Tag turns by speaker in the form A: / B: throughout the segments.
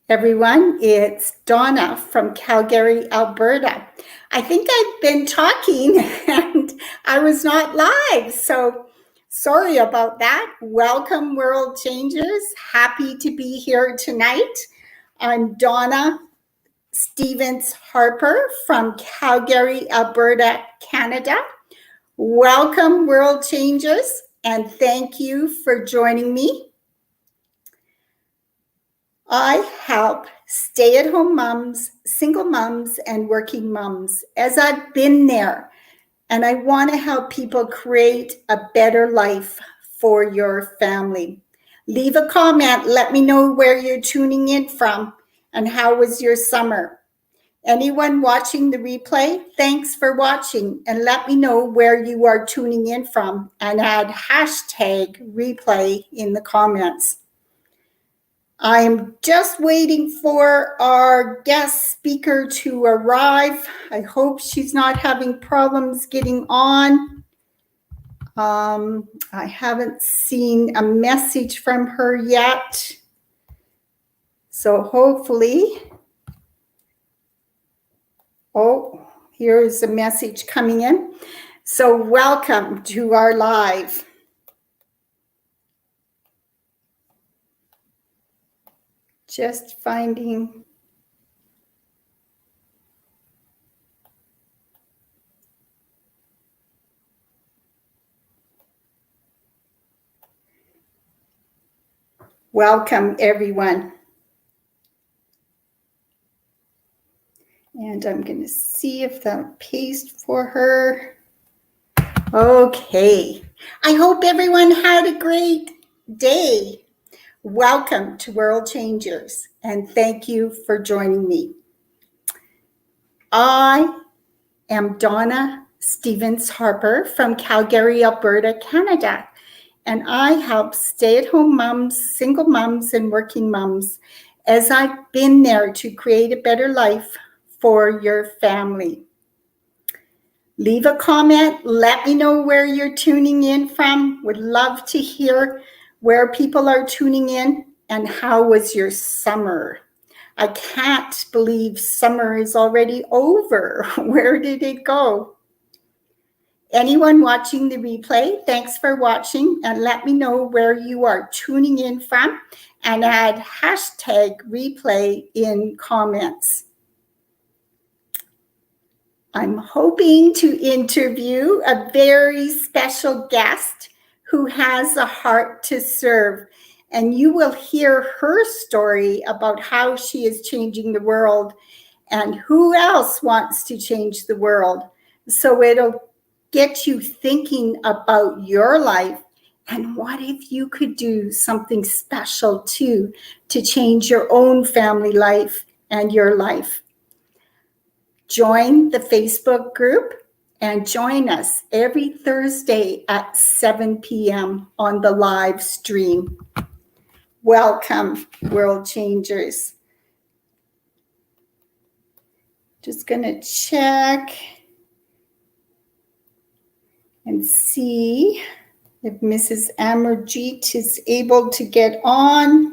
A: Everyone, it's Donna from Calgary, Alberta. I think I've been talking and I was not live, so sorry about that. Welcome, World Changers. Happy to be here tonight. I'm Donna Stevens Harper from Calgary, Alberta, Canada. Welcome, World Changers, and thank you for joining me. I help stay-at-home moms, single moms, and working moms, as I've been there, and I want to help people create a better life for your family. Leave a comment. Let me know where you're tuning in from and how was your summer. Anyone watching the replay, thanks for watching, and let me know where you are tuning in from and add hashtag replay in the comments. I'm just waiting for our guest speaker to arrive. I hope she's not having problems getting on. I haven't seen a message from her yet. So hopefully, oh, here's a message coming in. So welcome to our live. Just finding. Welcome, everyone. And I'm going to see if that'll paste for her. Okay. I hope everyone had a great day. Welcome to World Changers, and thank you for joining me. I am Donna Stevens Harper from Calgary, Alberta, Canada, and I help stay-at-home moms, single moms, and working moms, as I've been there to create a better life for your family. Leave a comment. Let me know where you're tuning in from. Would love to hear where people are tuning in and how was your summer. I can't believe summer is already over. Where did it go? Anyone watching the replay, thanks for watching, and let me know where you are tuning in from and add hashtag replay in comments. I'm hoping to interview a very special guest who has a heart to serve, and you will hear her story about how she is changing the world and who else wants to change the world. So it'll get you thinking about your life and what if you could do something special too to change your own family life and your life. Join the Facebook group and join us every Thursday at 7 p.m. on the live stream. Welcome, World Changers. Just going to check and see if Mrs. Amarjeet is able to get on.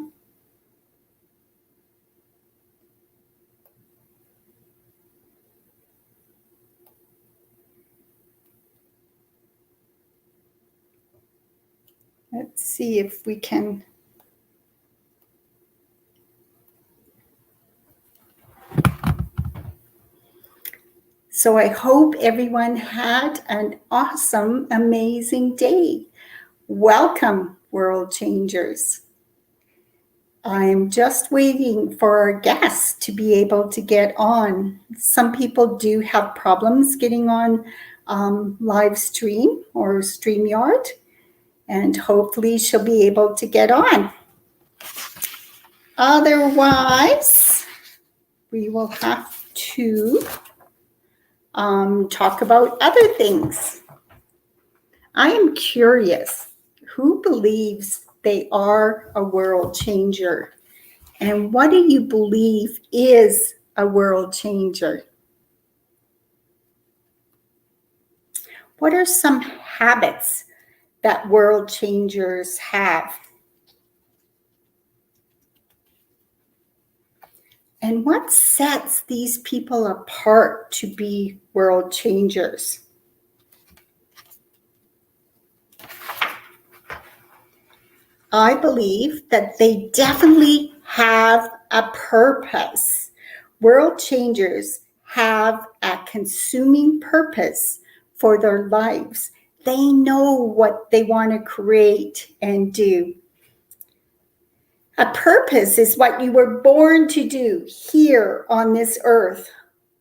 A: Let's see if we can. So I hope everyone had an awesome, amazing day. Welcome, World Changers. I'm just waiting for our guests to be able to get on. Some people do have problems getting on live stream or StreamYard, and hopefully she'll be able to get on. Otherwise, we will have to talk about other things. I am curious, who believes they are a world changer? And what do you believe is a world changer? What are some habits that world changers have? And what sets these people apart to be world changers? I believe that they definitely have a purpose. World changers have a consuming purpose for their lives. They know what they want to create and do. A purpose is what you were born to do here on this earth.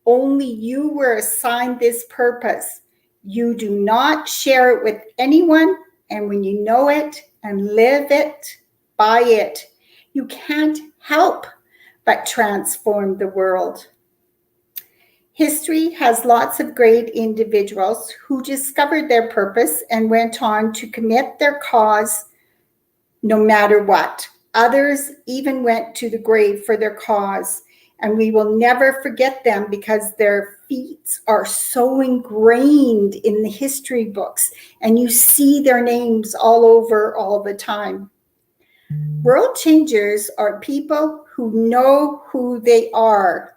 A: Only you were assigned this purpose. You do not share it with anyone, and when you know it and live it, by it, you can't help but transform the world. History has lots of great individuals who discovered their purpose and went on to commit their cause no matter what. Others even went to the grave for their cause, and we will never forget them because their feats are so ingrained in the history books, and you see their names all over all the time. World changers are people who know who they are.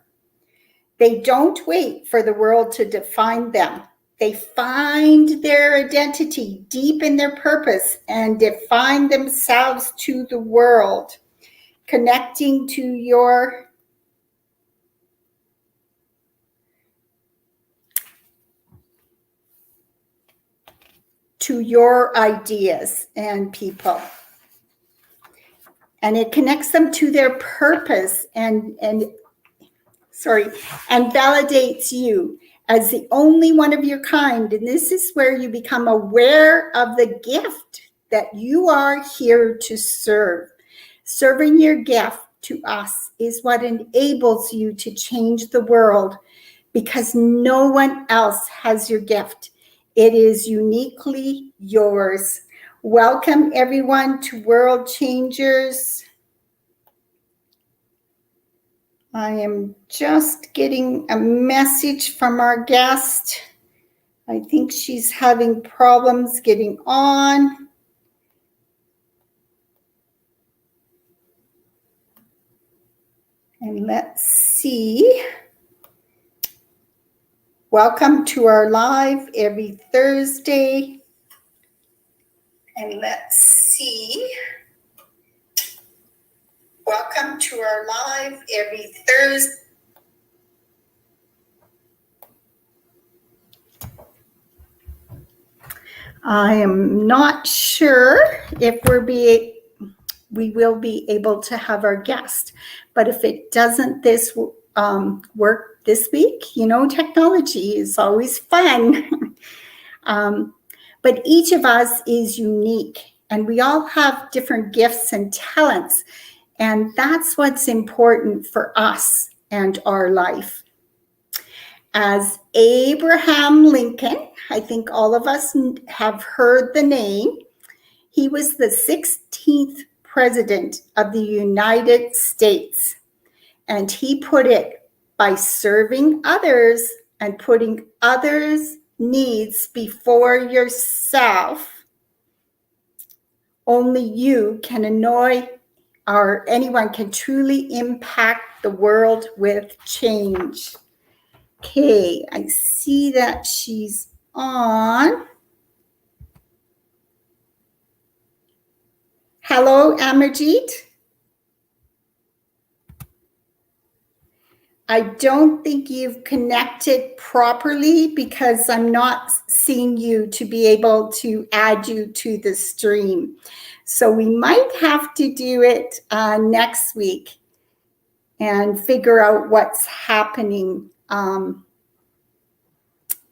A: They don't wait for the world to define them. They find their identity deep in their purpose and define themselves to the world, connecting to your ideas and people. And it connects them to their purpose and validates you as the only one of your kind. And this is where you become aware of the gift that you are here to serve. Serving your gift to us is what enables you to change the world, because no one else has your gift. It is uniquely yours. Welcome everyone to World Changers. I am just getting a message from our guest. I think she's having problems getting on. And let's see. Welcome to our live every Thursday. And let's see. Welcome to our live every Thursday. I am not sure if we will be able to have our guest, but if it doesn't work this week, technology is always fun. But each of us is unique, and we all have different gifts and talents. And that's what's important for us and our life. As Abraham Lincoln, I think all of us have heard the name. He was the 16th president of the United States. And he put it by serving others and putting others' needs before yourself. Only you can anyone can truly impact the world with change. Okay, I see that she's on. Hello, Amarjeet. I don't think you've connected properly because I'm not seeing you to be able to add you to the stream. So we might have to do it next week and figure out what's happening.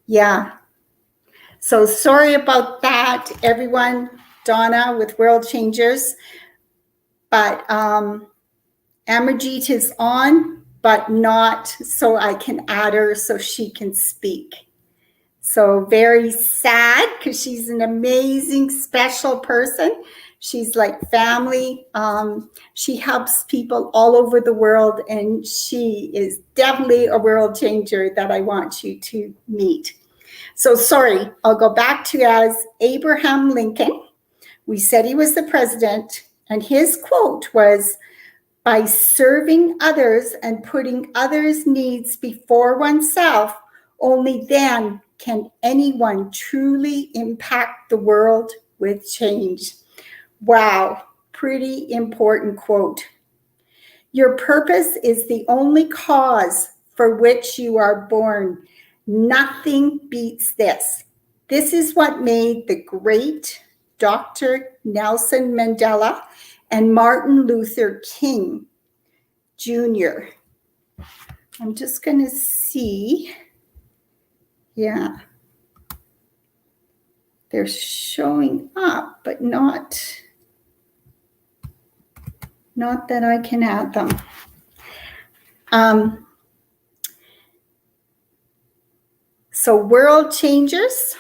A: Yeah. So sorry about that, everyone. Donna with World Changers. But Amarjeet is on, but not so I can add her so she can speak. So very sad because she's an amazing, special person. She's like family. She helps people all over the world, and she is definitely a world changer that I want you to meet. So sorry, I'll go back to as Abraham Lincoln. We said he was the president, and his quote was, By serving others and putting others' needs before oneself, only then can anyone truly impact the world with change. Wow, pretty important quote. Your purpose is the only cause for which you are born. Nothing beats this. This is what made the great Dr. Nelson Mandela and Martin Luther King Jr. I'm just going to see. Yeah. They're showing up, but not that I can add them. So world changers,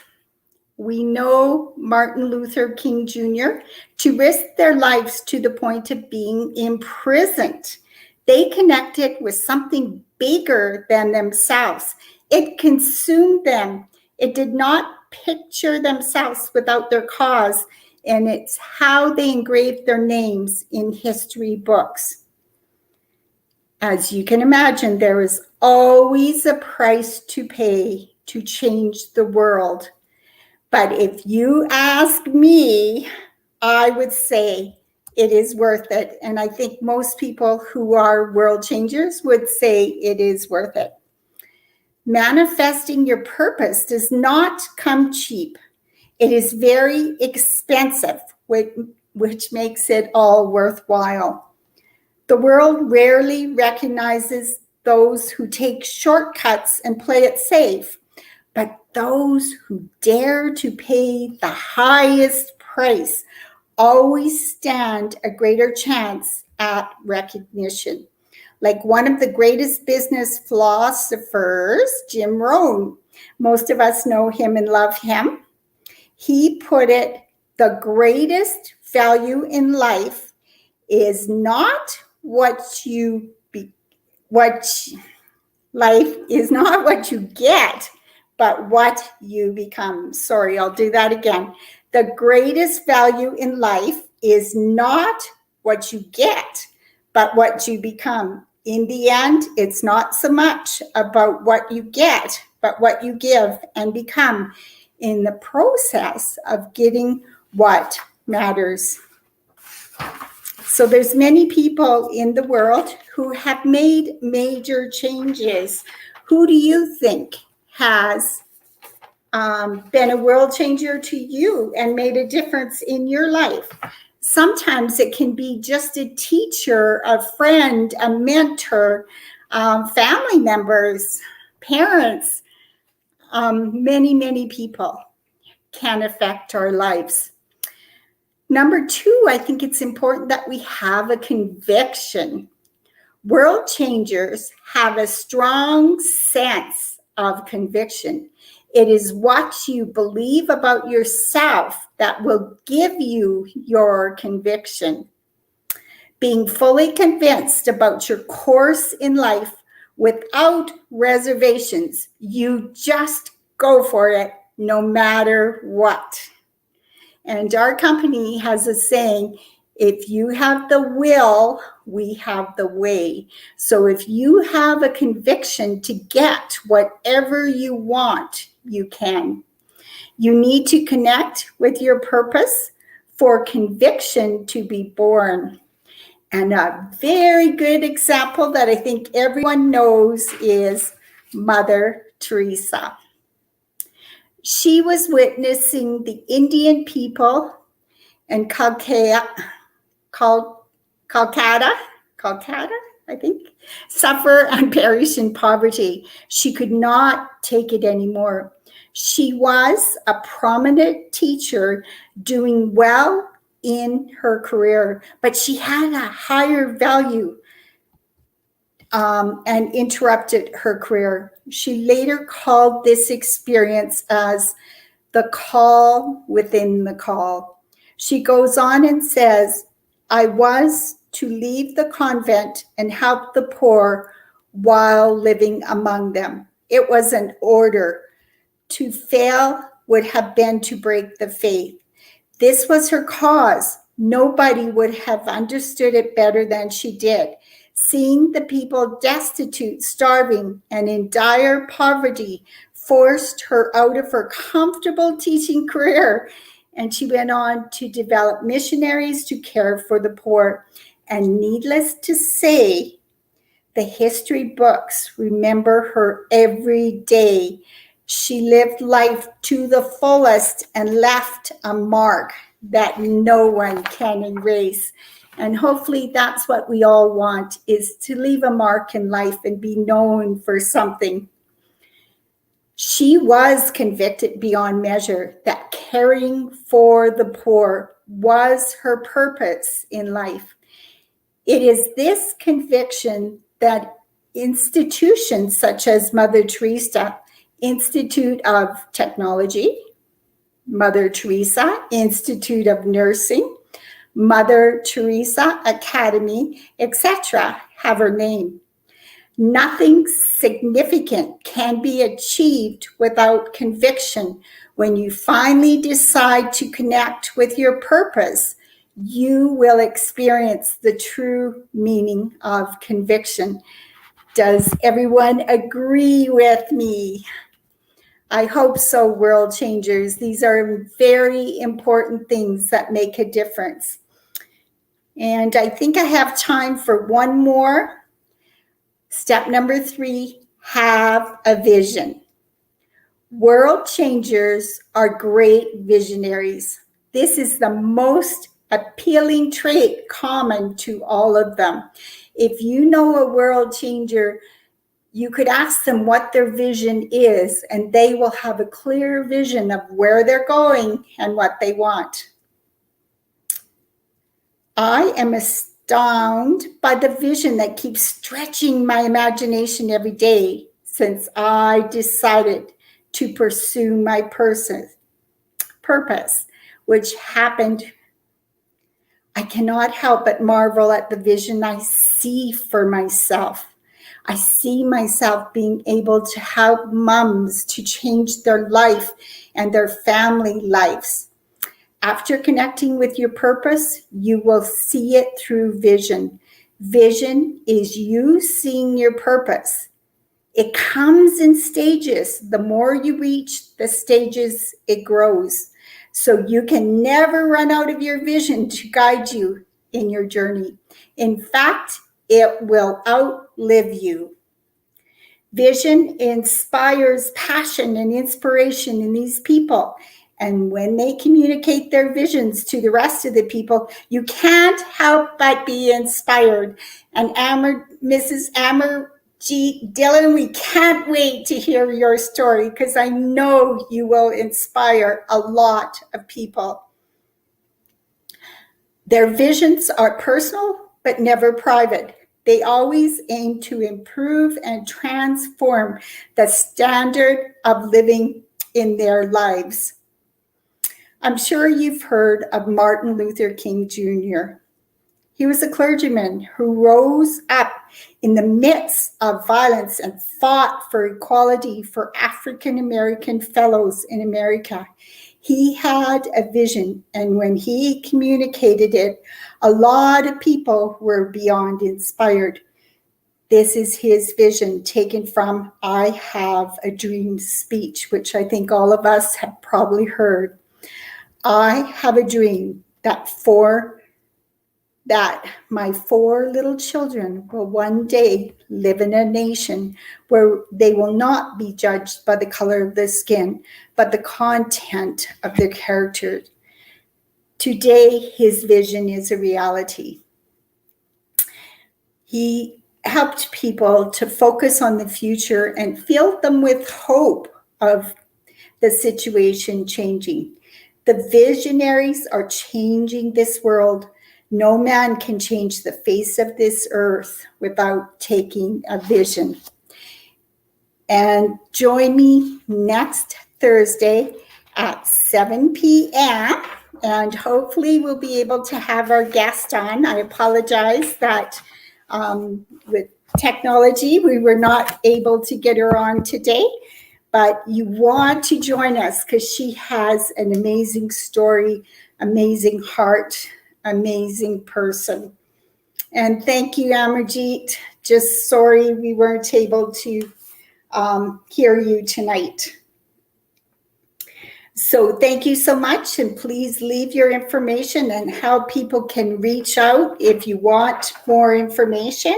A: we know Martin Luther King Jr. to risk their lives to the point of being imprisoned. They connected with something bigger than themselves. It consumed them. It did not picture themselves without their cause, and it's how they engraved their names in history books. As you can imagine, there is always a price to pay to change the world. But if you ask me, I would say it is worth it. And I think most people who are world changers would say it is worth it. Manifesting your purpose does not come cheap. It is very expensive, which makes it all worthwhile. The world rarely recognizes those who take shortcuts and play it safe, but those who dare to pay the highest price always stand a greater chance at recognition. Like one of the greatest business philosophers, Jim Rohn, most of us know him and love him. He put it, the greatest value in life is not life is not what you get, but what you become. Sorry, I'll do that again. The greatest value in life is not what you get, but what you become. In the end, it's not so much about what you get, but what you give and become in the process of getting what matters. So there's many people in the world who have made major changes. Who do you think has been a world changer to you and made a difference in your life? Sometimes it can be just a teacher, a friend, a mentor, family members, parents. Many, many people can affect our lives. Number two, I think it's important that we have a conviction. World changers have a strong sense of conviction. It is what you believe about yourself that will give you your conviction. Being fully convinced about your course in life without reservations, you just go for it no matter what. And our company has a saying, if you have the will, we have the way. So if you have a conviction to get whatever you want, you can. You need to connect with your purpose for conviction to be born. And a very good example that I think everyone knows is Mother Teresa. She was witnessing the Indian people in Calcutta, I think, suffer and perish in poverty. She could not take it anymore. She was a prominent teacher doing well in her career, but she had a higher value and interrupted her career. She later called this experience as the call within the call. She goes on and says, I was to leave the convent and help the poor while living among them. It was an order. To fail would have been to break the faith. This was her cause, Nobody would have understood it better than she did. Seeing the people destitute, starving, and in dire poverty forced her out of her comfortable teaching career, and she went on to develop missionaries to care for the poor. And needless to say, the history books remember her every day. She lived life to the fullest and left a mark that no one can erase. And hopefully that's what we all want, is to leave a mark in life and be known for something. She was convicted beyond measure that caring for the poor was her purpose in life. It is this conviction that institutions such as Mother Teresa Institute of Technology, Mother Teresa Institute of Nursing, Mother Teresa Academy, etc., have her name. Nothing significant can be achieved without conviction. When you finally decide to connect with your purpose, you will experience the true meaning of conviction. Does everyone agree with me? I hope so, world changers. These are very important things that make a difference. And I think I have time for one more. Step number 3, have a vision. World changers are great visionaries. This is the most appealing trait common to all of them. If you know a world changer, you could ask them what their vision is, and they will have a clear vision of where they're going and what they want. I am astounded by the vision that keeps stretching my imagination every day since I decided to pursue my purpose, which happened. I cannot help but marvel at the vision I see for myself. I see myself being able to help moms to change their life and their family lives. After connecting with your purpose, you will see it through vision. Vision is you seeing your purpose. It comes in stages. The more you reach the stages, it grows. So you can never run out of your vision to guide you in your journey. In fact, it will outlive you. Vision inspires passion and inspiration in these people. And when they communicate their visions to the rest of the people, you can't help but be inspired. And Mrs. Amber G. Dillon, we can't wait to hear your story because I know you will inspire a lot of people. Their visions are personal, but never private. They always aim to improve and transform the standard of living in their lives. I'm sure you've heard of Martin Luther King Jr. He was a clergyman who rose up in the midst of violence and fought for equality for African American fellows in America. He had a vision, and when he communicated it, a lot of people were beyond inspired. This is his vision taken from I Have a Dream speech, which I think all of us have probably heard. I have a dream that my 4 little children will one day live in a nation where they will not be judged by the color of their skin, but the content of their character. Today, his vision is a reality. He helped people to focus on the future and filled them with hope of the situation changing. The visionaries are changing this world. No man can change the face of this earth without taking a vision. And join me next Thursday at 7 p.m. And hopefully we'll be able to have our guest on. I apologize that with technology, we were not able to get her on today. But you want to join us because she has an amazing story, amazing heart, amazing person. And thank you, Amarjeet. Just sorry we weren't able to hear you tonight. So thank you so much, and please leave your information and how people can reach out if you want more information.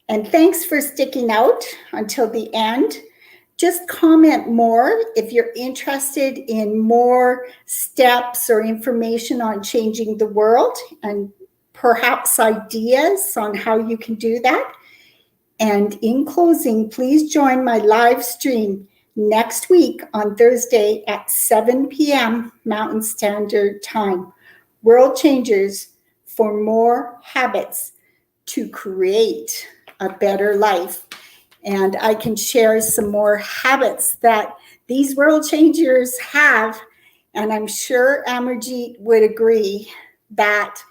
A: And thanks for sticking out until the end. Just comment more if you're interested in more steps or information on changing the world, and perhaps ideas on how you can do that. And in closing, please join my live stream next week on Thursday at 7 p.m. Mountain Standard Time. World Changers for more habits to create a better life. And I can share some more habits that these world changers have. And I'm sure Amarjeet would agree that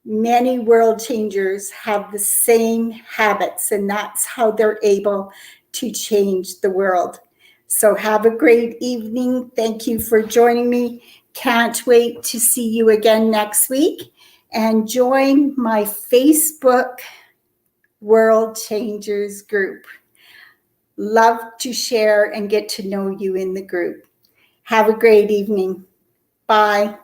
A: many world changers have the same habits, and that's how they're able to change the world. So have a great evening. Thank you for joining me. Can't wait to see you again next week. And join my Facebook World Changers group. Love to share and get to know you in the group. Have a great evening. Bye.